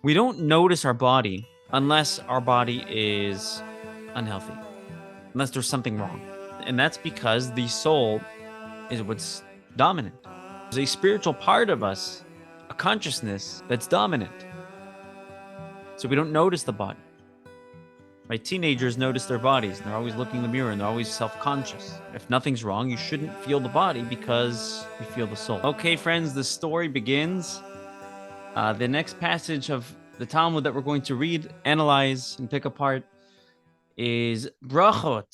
We don't notice our body unless our body is unhealthy, unless there's something wrong. And that's because the soul is what's dominant. There's a spiritual part of us, a consciousness that's dominant. So we don't notice the body. Right? Teenagers notice their bodies and they're always looking in the mirror and they're always self-conscious. If nothing's wrong, you shouldn't feel the body because you feel the soul. Okay, friends, the story begins. The next passage of the Talmud that we're going to read, analyze, and pick apart is Brachot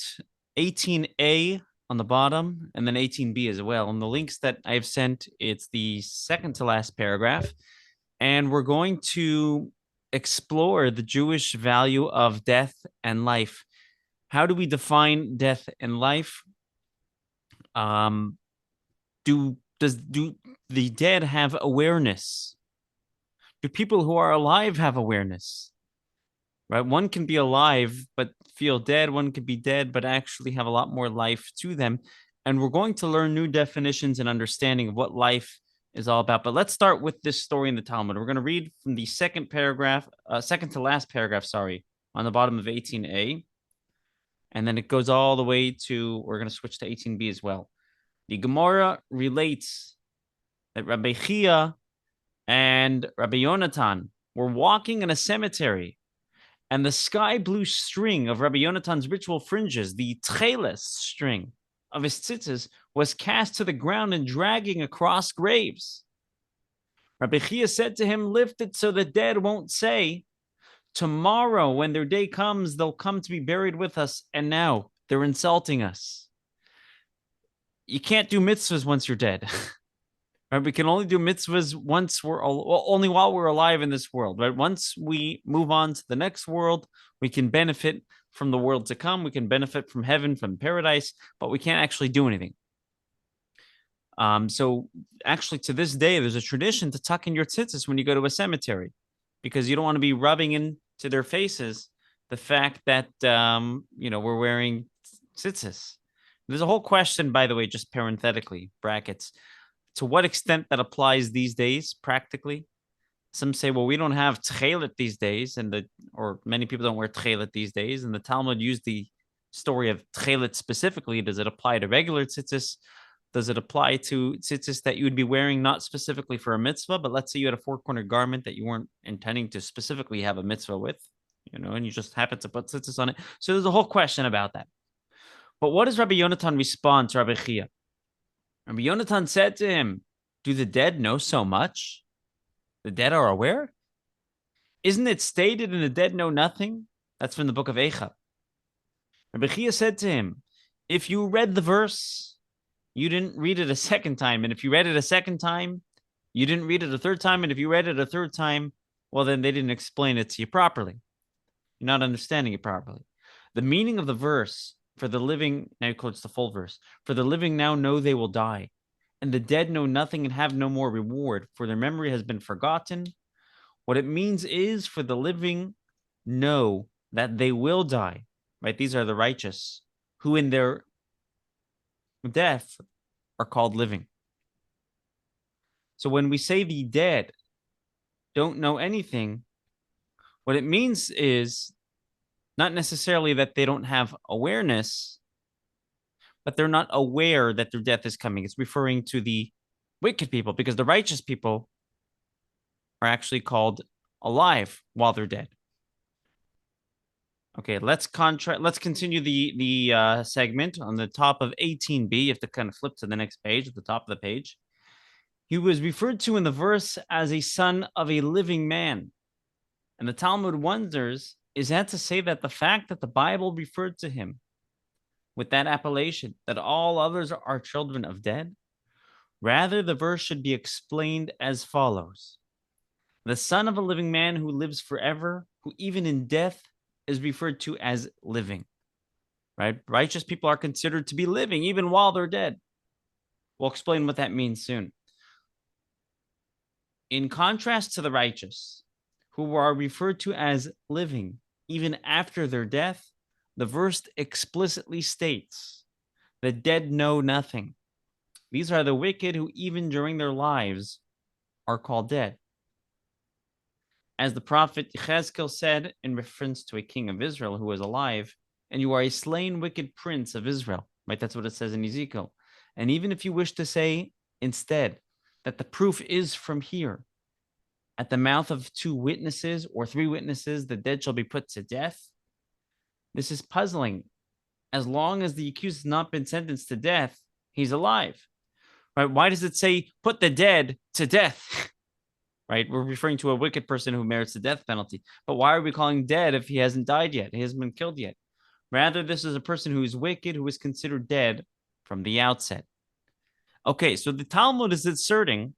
18a on the bottom and then 18b as well. And the links that I've sent, it's the second to last paragraph. And we're going to explore the Jewish value of death and life. How do we define death and life? Do the dead have awareness? Do people who are alive have awareness? Right? One can be alive but feel dead. One could be dead but actually have a lot more life to them. And we're going to learn new definitions and understanding of what life is all about. But let's start with this story in the Talmud. We're going to read from the second paragraph, second to last paragraph, sorry, on the bottom of 18a. And then it goes all the way to, we're going to switch to 18b as well. The Gemara relates that Rabbi Chia and Rabbi Yonatan were walking in a cemetery, and the sky blue string of Rabbi Yonatan's ritual fringes, the tcheles string of his tzitzis, was cast to the ground and dragging across graves. Rabbi Chia said to him, "Lift it so the dead won't say, tomorrow when their day comes, they'll come to be buried with us, and now they're insulting us." You can't do mitzvahs once you're dead. Right? We can only do mitzvahs once only while we're alive in this world. Right? Once we move on to the next world, we can benefit from the world to come. We can benefit from heaven, from paradise, but we can't actually do anything. So actually, to this day, there's a tradition to tuck in your tzitzis when you go to a cemetery, because you don't want to be rubbing into their faces the fact that we're wearing tzitzis. There's a whole question, by the way, just parenthetically, brackets, to what extent that applies these days practically. Some say, well, we don't have tchelet these days, or many people don't wear tchelet these days, and the Talmud used the story of tchelet specifically. Does it apply to regular tzitzis? Does it apply to tzitzis that you would be wearing not specifically for a mitzvah, but let's say you had a four-cornered garment that you weren't intending to specifically have a mitzvah with, and you just happen to put tzitzis on it. So there's a whole question about that. But what does Rabbi Yonatan respond to Rabbi Chia? Rabbi Yonatan said to him, "Do the dead know so much? The dead are aware? Isn't it stated in the dead know nothing?" That's from the book of Eicha. Rabbi Chia said to him, "If you read the verse, you didn't read it a second time. And if you read it a second time, you didn't read it a third time. And if you read it a third time, well, then they didn't explain it to you properly. You're not understanding it properly. The meaning of the verse, for the living," now he quotes the full verse, "for the living now know they will die, and the dead know nothing and have no more reward, for their memory has been forgotten." What it means is, for the living know that they will die, right? These are the righteous, who in their death are called living. So when we say the dead don't know anything, what it means is not necessarily that they don't have awareness, but they're not aware that their death is coming. It's referring to the wicked people, because the righteous people are actually called alive while they're dead. Okay, let's continue the segment on the top of 18b. You have to kind of flip to the next page at the top of the page. He was referred to in the verse as a son of a living man. And the Talmud wonders, is that to say that the fact that the Bible referred to him with that appellation, that all others are children of dead? Rather, the verse should be explained as follows: the son of a living man who lives forever, who even in death is referred to as living. Right? Righteous people are considered to be living even while they're dead. We'll explain what that means soon. In contrast to the righteous, who are referred to as living even after their death, the verse explicitly states, "The dead know nothing." These are the wicked who even during their lives are called dead. As the prophet Yechezkel said in reference to a king of Israel who was alive, and you are a slain wicked prince of Israel, right? That's what it says in Ezekiel. And even if you wish to say instead that the proof is from here, at the mouth of two witnesses or three witnesses, the dead shall be put to death. This is puzzling. As long as the accused has not been sentenced to death, he's alive. Right? Why does it say put the dead to death? Right? We're referring to a wicked person who merits the death penalty. But why are we calling dead if he hasn't died yet? He hasn't been killed yet. Rather, this is a person who is wicked, who is considered dead from the outset. Okay, so the Talmud is asserting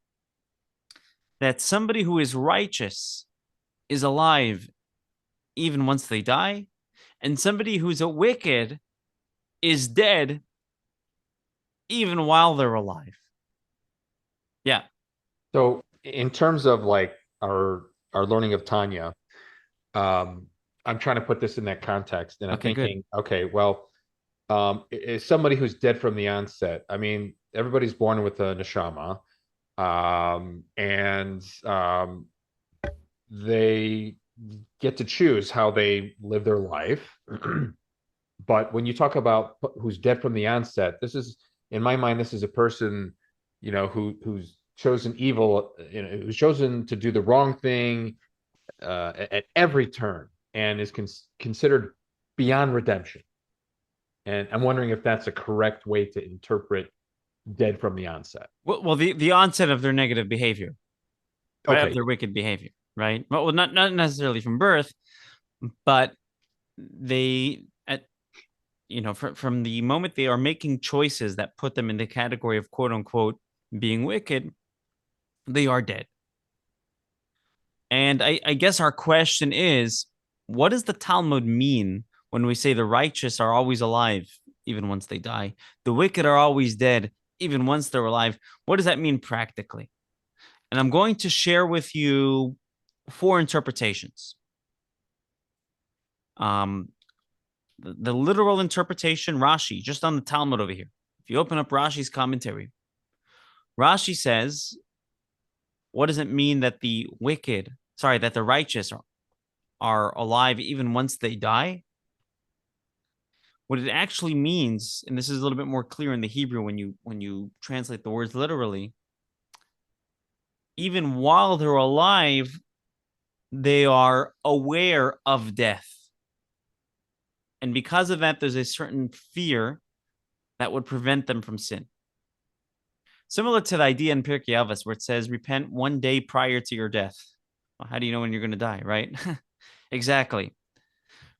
that somebody who is righteous is alive even once they die, and somebody who's a wicked is dead even while they're alive. Yeah. So in terms of like our learning of Tanya, I'm trying to put this in that context, and I'm Okay, good. thinking, okay, well, is somebody who's dead from the onset. I mean, everybody's born with a neshama, and they get to choose how they live their life. But when you talk about who's dead from the onset, this is, in my mind, this is a person, who's chosen evil, who's chosen to do the wrong thing at every turn and is considered beyond redemption. And I'm wondering if that's a correct way to interpret dead from the onset. Well, the onset of their negative behavior, right? Of Okay. their wicked behavior, right? Well, not necessarily from birth, but they at from the moment they are making choices that put them in the category of quote unquote being wicked, they are dead. And I guess our question is, what does the Talmud mean when we say the righteous are always alive, even once they die? The wicked are always dead, even once they're alive. What does that mean practically? And I'm going to share with you four interpretations. Um, the literal interpretation, Rashi, just on the Talmud over here. If you open up Rashi's commentary, Rashi says, what does it mean that that the righteous are alive even once they die? What it actually means, and this is a little bit more clear in the Hebrew when you translate the words literally, even while they're alive, they are aware of death. And because of that, there's a certain fear that would prevent them from sin. Similar to the idea in Pirkei Avos where it says, repent one day prior to your death. Well, how do you know when you're going to die, right? Exactly.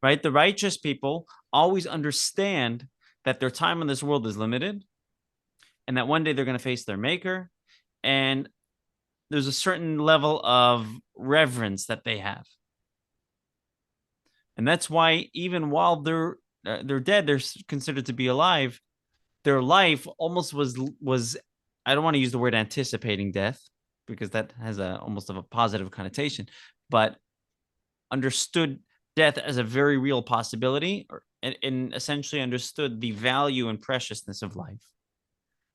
Right? The righteous people always understand that their time on this world is limited and that one day they're going to face their maker. And there's a certain level of reverence that they have. And that's why even while they're dead, they're considered to be alive. Their life almost was I don't want to use the word anticipating death because that has a almost of a positive connotation, but understood death as a very real possibility and essentially understood the value and preciousness of life.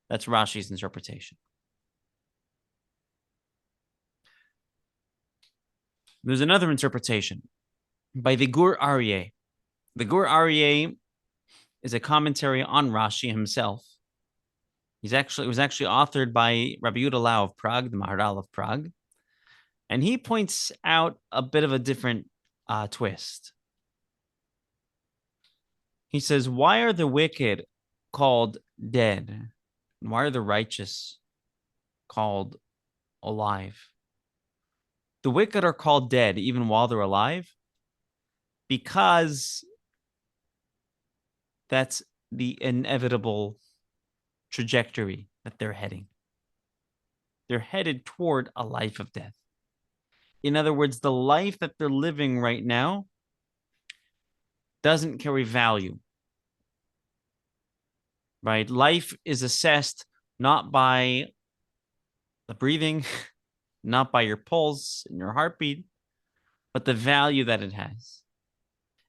That's Rashi's interpretation. There's another interpretation by the Gur Aryeh. The Gur Aryeh is a commentary on Rashi himself. It was actually authored by Rabbi Yehuda Lau of Prague, the Maharal of Prague, and he points out a bit of a different twist. He says, "Why are the wicked called dead? And why are the righteous called alive? The wicked are called dead even while they're alive because that's the inevitable trajectory that they're heading. They're headed toward a life of death. In other words, the life that they're living right now doesn't carry value, right? Life is assessed not by the breathing, not by your pulse and your heartbeat, but the value that it has.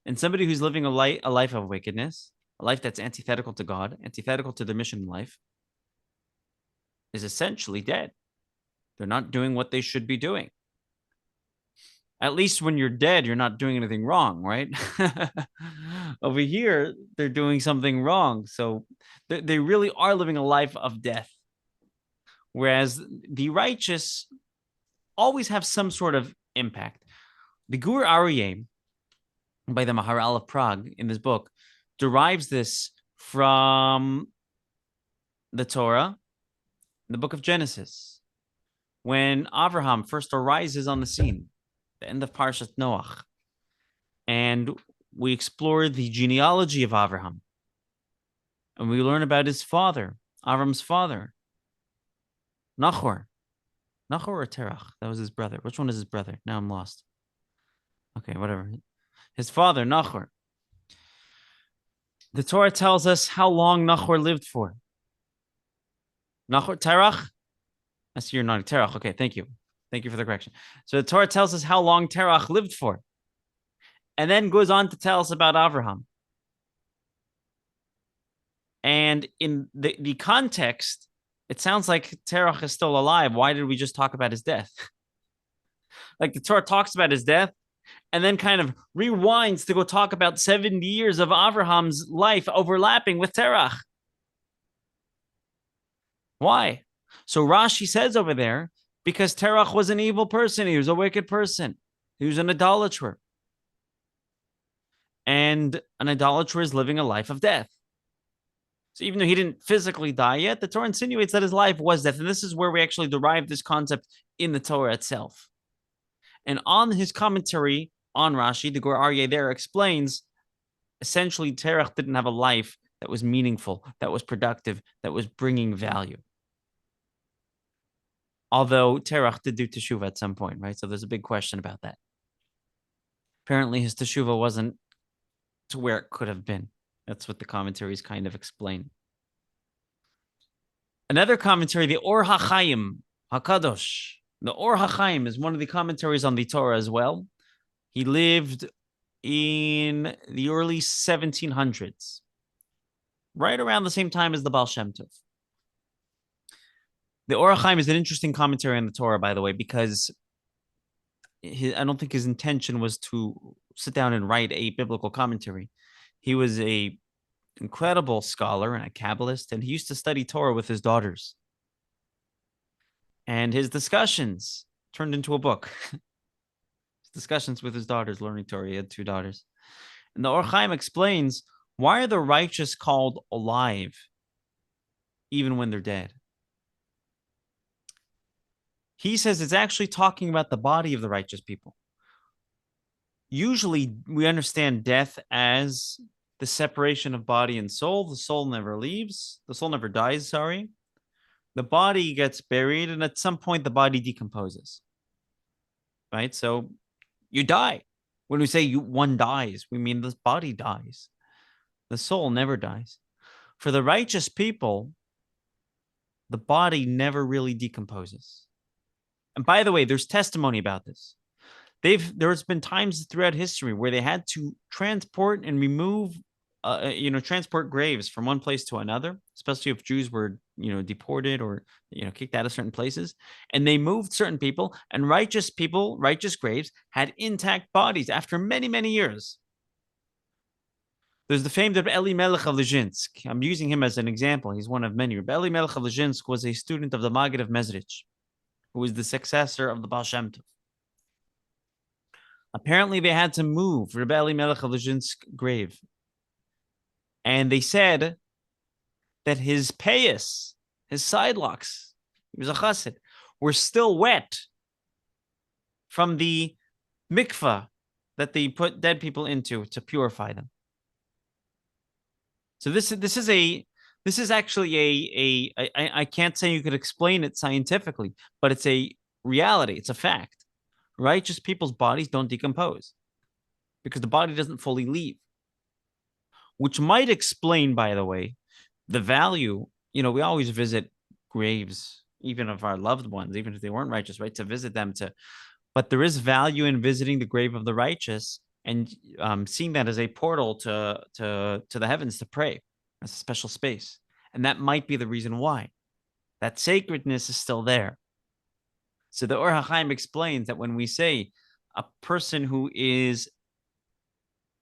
And somebody who's living a life of wickedness, a life that's antithetical to God, antithetical to their mission in life, is essentially dead. They're not doing what they should be doing. At least when you're dead, you're not doing anything wrong, right? Over here, they're doing something wrong. So they really are living a life of death. Whereas the righteous always have some sort of impact. The Gur Aryeh, by the Maharal of Prague in this book, derives this from the Torah, the book of Genesis, when Abraham first arises on the scene, the end of Parshat Noach. And we explore the genealogy of Abraham. And we learn about his father, Avram's father, Nahor. Nahor or Terach? That was his brother. Which one is his brother? Now I'm lost. Okay, whatever. His father, Nahor. The Torah tells us how long Nahor lived for. Nahor, Terach? I see you're nodding. Terach. Okay, thank you. Thank you for the correction. So the Torah tells us how long Terach lived for. And then goes on to tell us about Abraham. And in the context, it sounds like Terach is still alive. Why did we just talk about his death? Like the Torah talks about his death and then kind of rewinds to go talk about 70 years of Abraham's life overlapping with Terach. Why? So Rashi says over there, because Terach was an evil person. He was a wicked person. He was an idolater. And an idolater is living a life of death. So even though he didn't physically die yet, the Torah insinuates that his life was death. And this is where we actually derive this concept in the Torah itself. And on his commentary on Rashi, the Gur Aryeh there explains, essentially, Terach didn't have a life that was meaningful, that was productive, that was bringing value. Although Terach did do teshuvah at some point, right? So there's a big question about that. Apparently his teshuvah wasn't to where it could have been. That's what the commentaries kind of explain. Another commentary, the Or HaChaim HaKadosh. The Or HaChaim is one of the commentaries on the Torah as well. He lived in the early 1700s, right around the same time as the Baal Shem Tov. The Or HaChaim is an interesting commentary on the Torah, by the way, because I don't think his intention was to sit down and write a biblical commentary. He was a incredible scholar and a Kabbalist, and he used to study Torah with his daughters. And his discussions turned into a book. His discussions with his daughters learning Torah. He had two daughters. And the Or HaChaim explains, why are the righteous called alive even when they're dead? He says it's actually talking about the body of the righteous people. Usually we understand death as the separation of body and soul. The soul never leaves. The soul never dies, sorry. The body gets buried, and at some point the body decomposes. Right? So you die. When we say one dies, we mean the body dies. The soul never dies. For the righteous people, the body never really decomposes. And by the way, there's testimony about this. There's been times throughout history where they had to transport and remove, transport graves from one place to another, especially if Jews were, deported or, kicked out of certain places. And they moved certain people, and righteous graves had intact bodies after many, many years. There's the famed Eli Melech of Lezhinsk. I'm using him as an example. He's one of many. Eli Melech of Lezhinsk was a student of the Maggid of Mezrich, who was the successor of the Baal Shem Tov. Apparently, they had to move Rebbe Melech of Lezhinsk's grave. And they said that his payas, his side locks, he was a chassid, were still wet from the mikvah that they put dead people into to purify them. So this is actually I can't say you could explain it scientifically, but it's a reality. It's a fact. Righteous people's bodies don't decompose because the body doesn't fully leave, which might explain, by the way, the value. We always visit graves, even of our loved ones, even if they weren't righteous, right? To visit them, but there is value in visiting the grave of the righteous and seeing that as a portal to the heavens to pray. As a special space, and that might be the reason why that sacredness is still there. So the Or HaChaim explains that when we say a person who is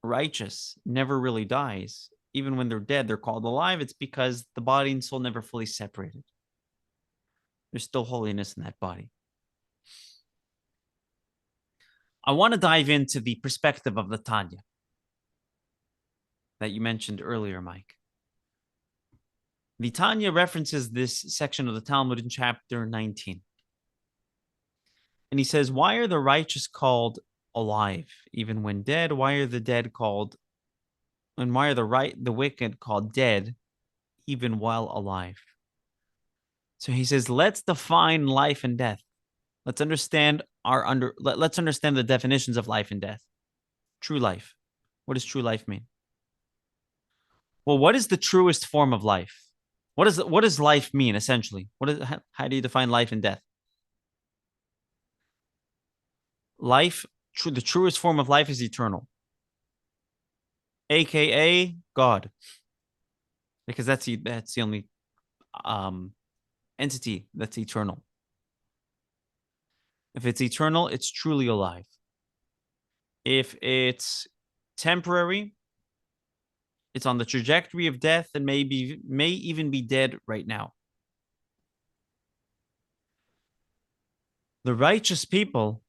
righteous never really dies. Even when they're dead, they're called alive. It's because the body and soul never fully separated. There's still holiness in that body. I want to dive into the perspective of the Tanya that you mentioned earlier, Mike. The Tanya references this section of the Talmud in chapter 19. And he says, why are the righteous called alive even when dead? Why are the dead called, and why are the wicked called dead even while alive? So he says, let's define life and death. Let's understand let's understand the definitions of life and death. True life. What does true life mean? Well, what is the truest form of life? What does life mean essentially? How do you define life and death? The truest form of life is eternal, aka God, because that's the only entity that's eternal. If it's eternal, it's truly alive. If it's temporary, it's on the trajectory of death and may even be dead right now. The righteous people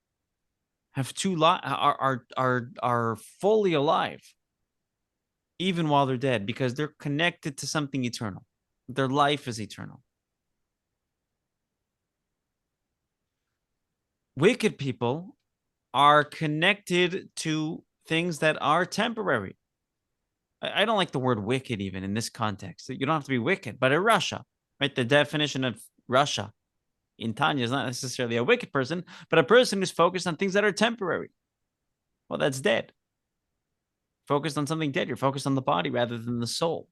have are fully alive even while they're dead because they're connected to something eternal. Their life is eternal. Wicked people are connected to things that are temporary. I don't like the word wicked even in this context. You don't have to be wicked, but in Russia, right? The definition of Russia in Tanya is not necessarily a wicked person, but a person who's focused on things that are temporary. Well, that's dead. Focused on something dead. You're focused on the body rather than the soul.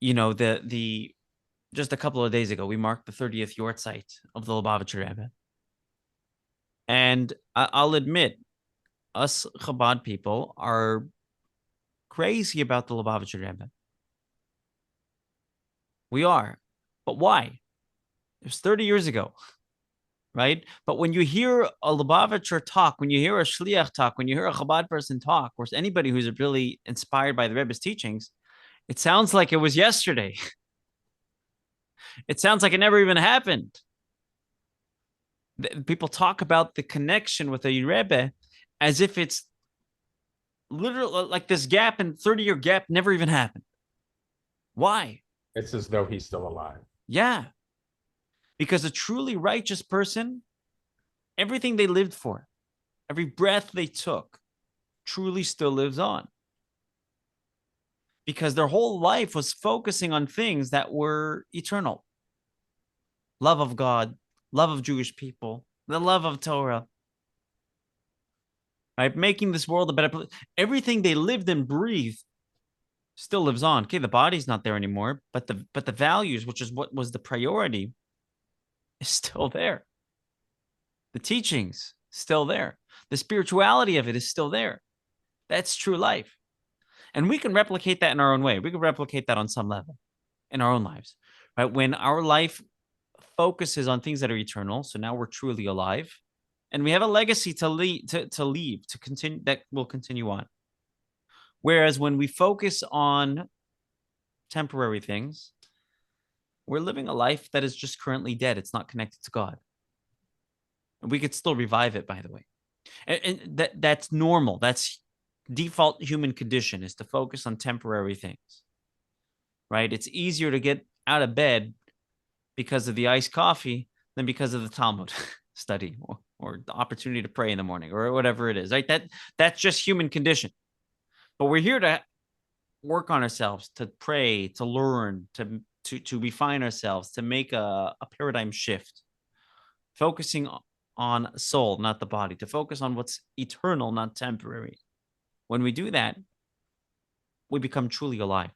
You know, the just a couple of days ago, we marked the 30th Yortzeit of the Lubavitcher Rebbe. And I'll admit, us Chabad people are crazy about the Lubavitcher Rebbe. We are. But why? It was 30 years ago, right? But when you hear a Lubavitcher talk, when you hear a Shliach talk, when you hear a Chabad person talk, or anybody who's really inspired by the Rebbe's teachings, it sounds like it was yesterday. It sounds like it never even happened. People talk about the connection with a Rebbe as if it's literally like this gap and 30-year gap never even happened. Why? It's as though he's still alive. Yeah. Because a truly righteous person, everything they lived for, every breath they took, truly still lives on. Because their whole life was focusing on things that were eternal. Love of God, love of Jewish people, the love of Torah, right? Making this world a better place. Everything they lived and breathed still lives on. Okay, the body's not there anymore, but the values, which is what was the priority, is still there. The teachings still there. The spirituality of it is still there. That's true life. And we can replicate that in our own way. We can replicate that on some level in our own lives, right? When our life focuses on things that are eternal, so now we're truly alive, and we have a legacy to leave, to continue, that will continue on. Whereas when we focus on temporary things, we're living a life that is just currently dead. It's not connected to God. And we could still revive it, by the way. And that's normal. That's default human condition, is to focus on temporary things, right? It's easier to get out of bed because of the iced coffee than because of the Talmud study or the opportunity to pray in the morning or whatever it is, right? That's just human condition. But we're here to work on ourselves, to pray, to learn, to refine ourselves, to make a paradigm shift, focusing on soul, not the body, to focus on what's eternal, not temporary. When we do that, we become truly alive.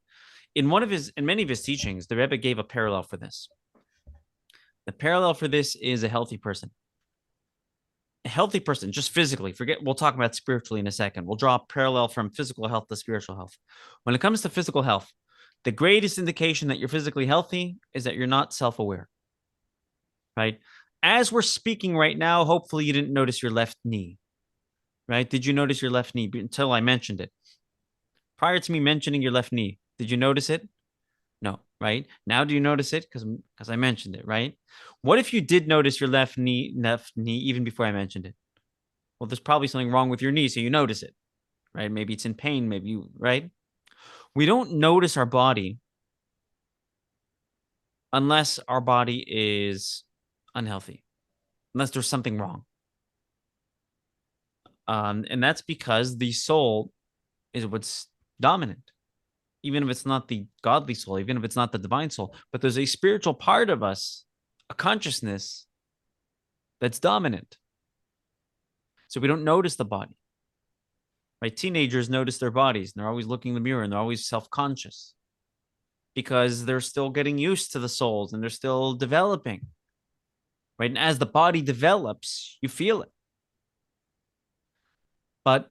In many of his teachings, the Rebbe gave a parallel for this. The parallel for this is a healthy person. A healthy person, just physically, we'll talk about spiritually in a second. We'll draw a parallel from physical health to spiritual health. When it comes to physical health, the greatest indication that you're physically healthy is that you're not self-aware, right? As we're speaking right now, hopefully you didn't notice your left knee, right? Did you notice your left knee until I mentioned it? Prior to me mentioning your left knee, did you notice it? No, right? Now do you notice it? Because I mentioned it, right? What if you did notice your left knee even before I mentioned it? Well, there's probably something wrong with your knee, so you notice it, right? Maybe it's in pain, maybe you, right? We don't notice our body unless our body is unhealthy, unless there's something wrong. And that's because the soul is what's dominant, even if it's not the godly soul, even if it's not the divine soul, but there's a spiritual part of us, a consciousness that's dominant. So we don't notice the body, right? Teenagers notice their bodies and they're always looking in the mirror and they're always self-conscious because they're still getting used to the souls and they're still developing, right? And as the body develops, you feel it. But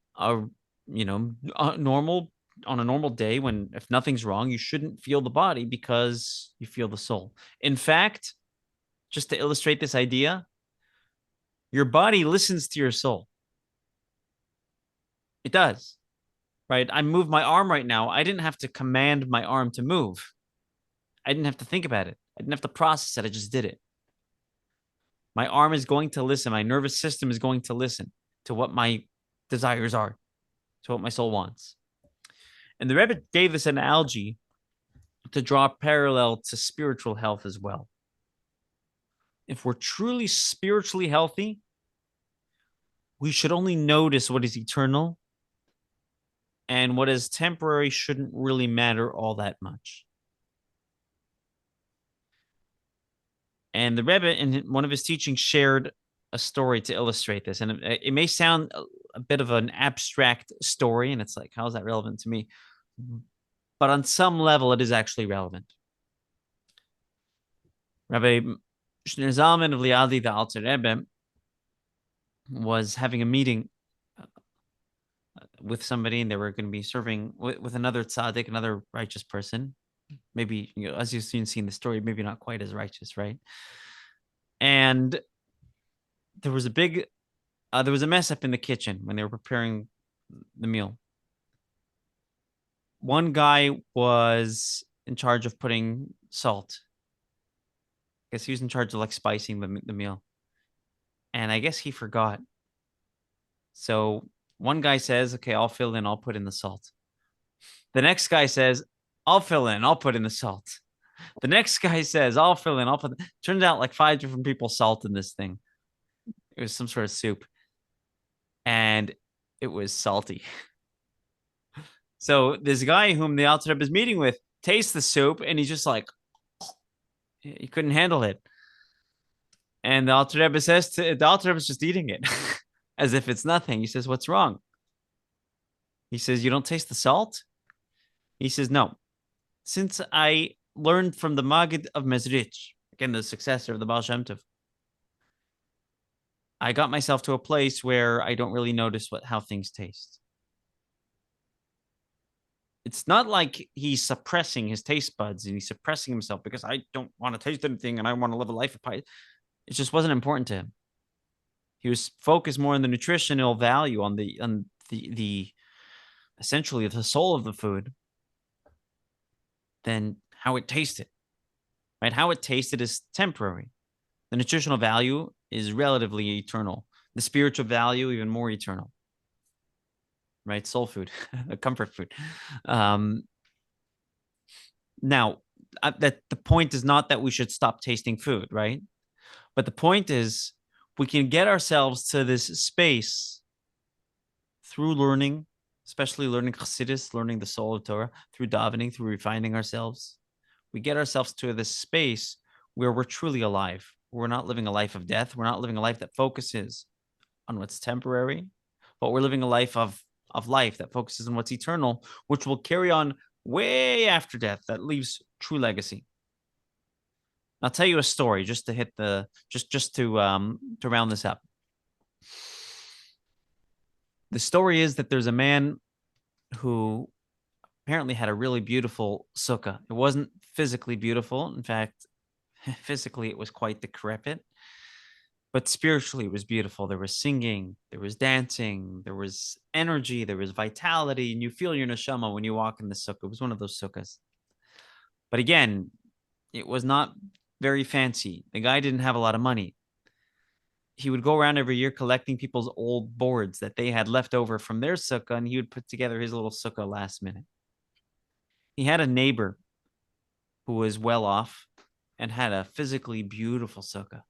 normal on a normal day, when if nothing's wrong, you shouldn't feel the body because you feel the soul. In fact, just to illustrate this idea, your body listens to your soul. It does, right? I move my arm right now. I didn't have to command my arm to move. I didn't have to think about it. I didn't have to process it. I just did it. My arm is going to listen. My nervous system is going to listen to what my desires are, to what my soul wants. And the Rebbe gave this analogy to draw a parallel to spiritual health as well. If we're truly spiritually healthy, we should only notice what is eternal, and what is temporary shouldn't really matter all that much. And the Rebbe, in one of his teachings, shared a story to illustrate this. And it may sound a bit of an abstract story, and it's like, how is that relevant to me? But on some level, it is actually relevant. Rabbi Shneur Zalman of Liadi, the Alter Rebbe, was having a meeting with somebody, and they were going to be serving with another tzaddik, another righteous person. Maybe, as you've seen the story, maybe not quite as righteous, right? And there was a mess up in the kitchen when they were preparing the meal. One guy was in charge of putting salt. I guess he was in charge of like spicing the meal. And I guess he forgot. So one guy says, okay, I'll fill in, I'll put in the salt. The next guy says, I'll fill in, I'll put in the salt. The next guy says, I'll fill in, I'll put. Turns out like 5 different people salted this thing. It was some sort of soup. And it was salty. So this guy whom the Alter Rebbe is meeting with tastes the soup and he's just like, he couldn't handle it. And the Alter Rebbe the Alter Rebbe is just eating it as if it's nothing. He says, what's wrong? He says, you don't taste the salt? He says, no. Since I learned from the Maggid of Mezrich, again, the successor of the Baal Shem Tov, I got myself to a place where I don't really notice how things taste. It's not like he's suppressing his taste buds and he's suppressing himself because I don't want to taste anything and I want to live a life of pie. It just wasn't important to him. He was focused more on the nutritional value, on the essentially the soul of the food than how it tasted. Right? How it tasted is temporary. The nutritional value is relatively eternal. The spiritual value, even more eternal. Right? Soul food, a comfort food. Now, that the point is not that we should stop tasting food, right? But the point is we can get ourselves to this space through learning, especially learning Chassidus, learning the soul of Torah, through davening, through refining ourselves. We get ourselves to this space where we're truly alive. We're not living a life of death. We're not living a life that focuses on what's temporary, but we're living a life of life that focuses on what's eternal, which will carry on way after death, that leaves true legacy. I'll tell you a story just to hit just to round this up. The story is that there's a man who apparently had a really beautiful sukkah. It wasn't physically beautiful. In fact, physically it was quite decrepit. But spiritually, it was beautiful. There was singing, there was dancing, there was energy, there was vitality, and you feel your neshama when you walk in the sukkah. It was one of those sukkahs. But again, it was not very fancy. The guy didn't have a lot of money. He would go around every year collecting people's old boards that they had left over from their sukkah, and he would put together his little sukkah last minute. He had a neighbor who was well off and had a physically beautiful sukkah.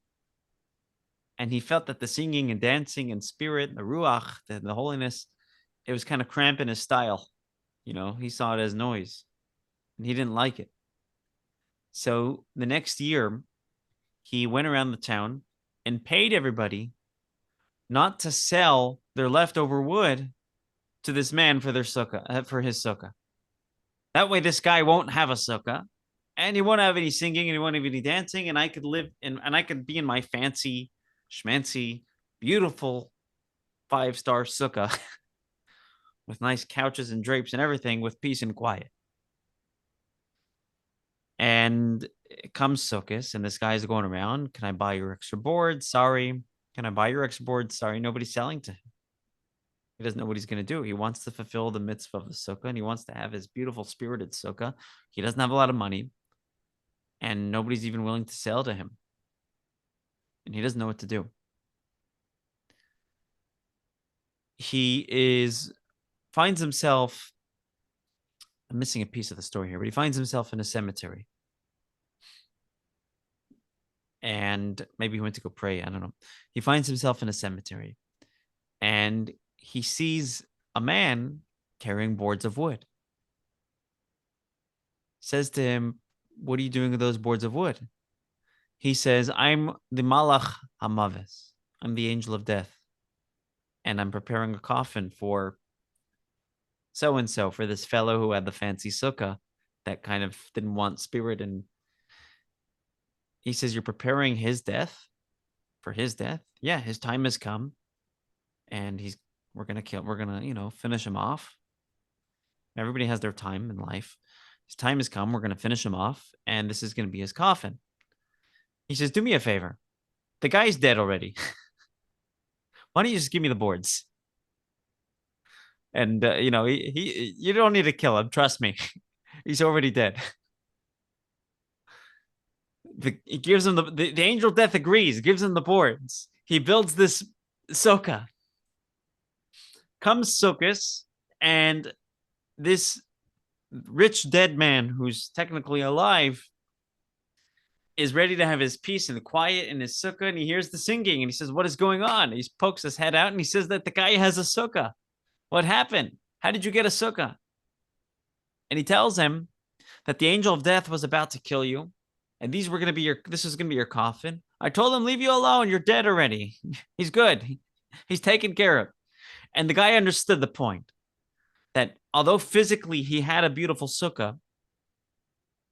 And he felt that the singing and dancing and spirit, the ruach, the holiness, it was kind of cramping his style. He saw it as noise and he didn't like it. So the next year, he went around the town and paid everybody not to sell their leftover wood to this man for their sukkah, for his sukkah. That way, this guy won't have a sukkah, and he won't have any singing, and he won't have any dancing, and I could live in, and I could be in my fancy, schmancy, beautiful 5-star sukkah with nice couches and drapes and everything, with peace and quiet. And it comes Sukkot, and this guy's going around. Can I buy your extra board? Sorry. Can I buy your extra board? Sorry. Nobody's selling to him. He doesn't know what he's going to do. He wants to fulfill the mitzvah of the sukkah, and he wants to have his beautiful spirited sukkah. He doesn't have a lot of money, and nobody's even willing to sell to him. And he doesn't know what to do. He finds himself, I'm missing a piece of the story here, but he finds himself in a cemetery. And maybe he went to go pray. I don't know. He finds himself in a cemetery, and he sees a man carrying boards of wood. Says to him, what are you doing with those boards of wood? He says, I'm the Malach Hamaves. I'm the angel of death. And I'm preparing a coffin for so-and-so, for this fellow who had the fancy sukkah that kind of didn't want spirit. And he says, you're preparing his death for his death? Yeah, his time has come. And we're going to finish him off. Everybody has their time in life. His time has come. We're going to finish him off. And this is going to be his coffin. He says, do me a favor. The guy's dead already. Why don't you just give me the boards? And, you don't need to kill him. Trust me. He's already dead. He gives him the angel death agrees, gives him the boards. He builds this sukkah. Comes Sukkot, and this rich dead man who's technically alive is ready to have his peace and quiet in his sukkah, and he hears the singing, and he says, what is going on? He pokes his head out, and he says that the guy has a sukkah. What happened? How did you get a sukkah? And he tells him that the angel of death was about to kill you, and this is going to be your coffin. I told him, leave you alone. You're dead already. He's good. He's taken care of. And the guy understood the point that although physically he had a beautiful sukkah,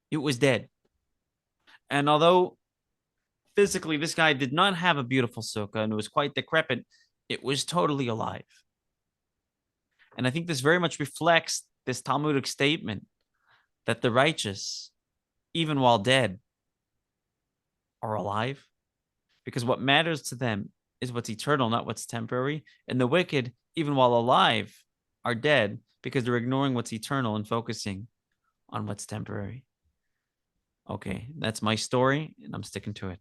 it was dead. And although physically this guy did not have a beautiful sukkah and it was quite decrepit, it was totally alive. And I think this very much reflects this Talmudic statement that the righteous, even while dead, are alive, because what matters to them is what's eternal, not what's temporary. And the wicked, even while alive, are dead because they're ignoring what's eternal and focusing on what's temporary. Okay, that's my story, and I'm sticking to it.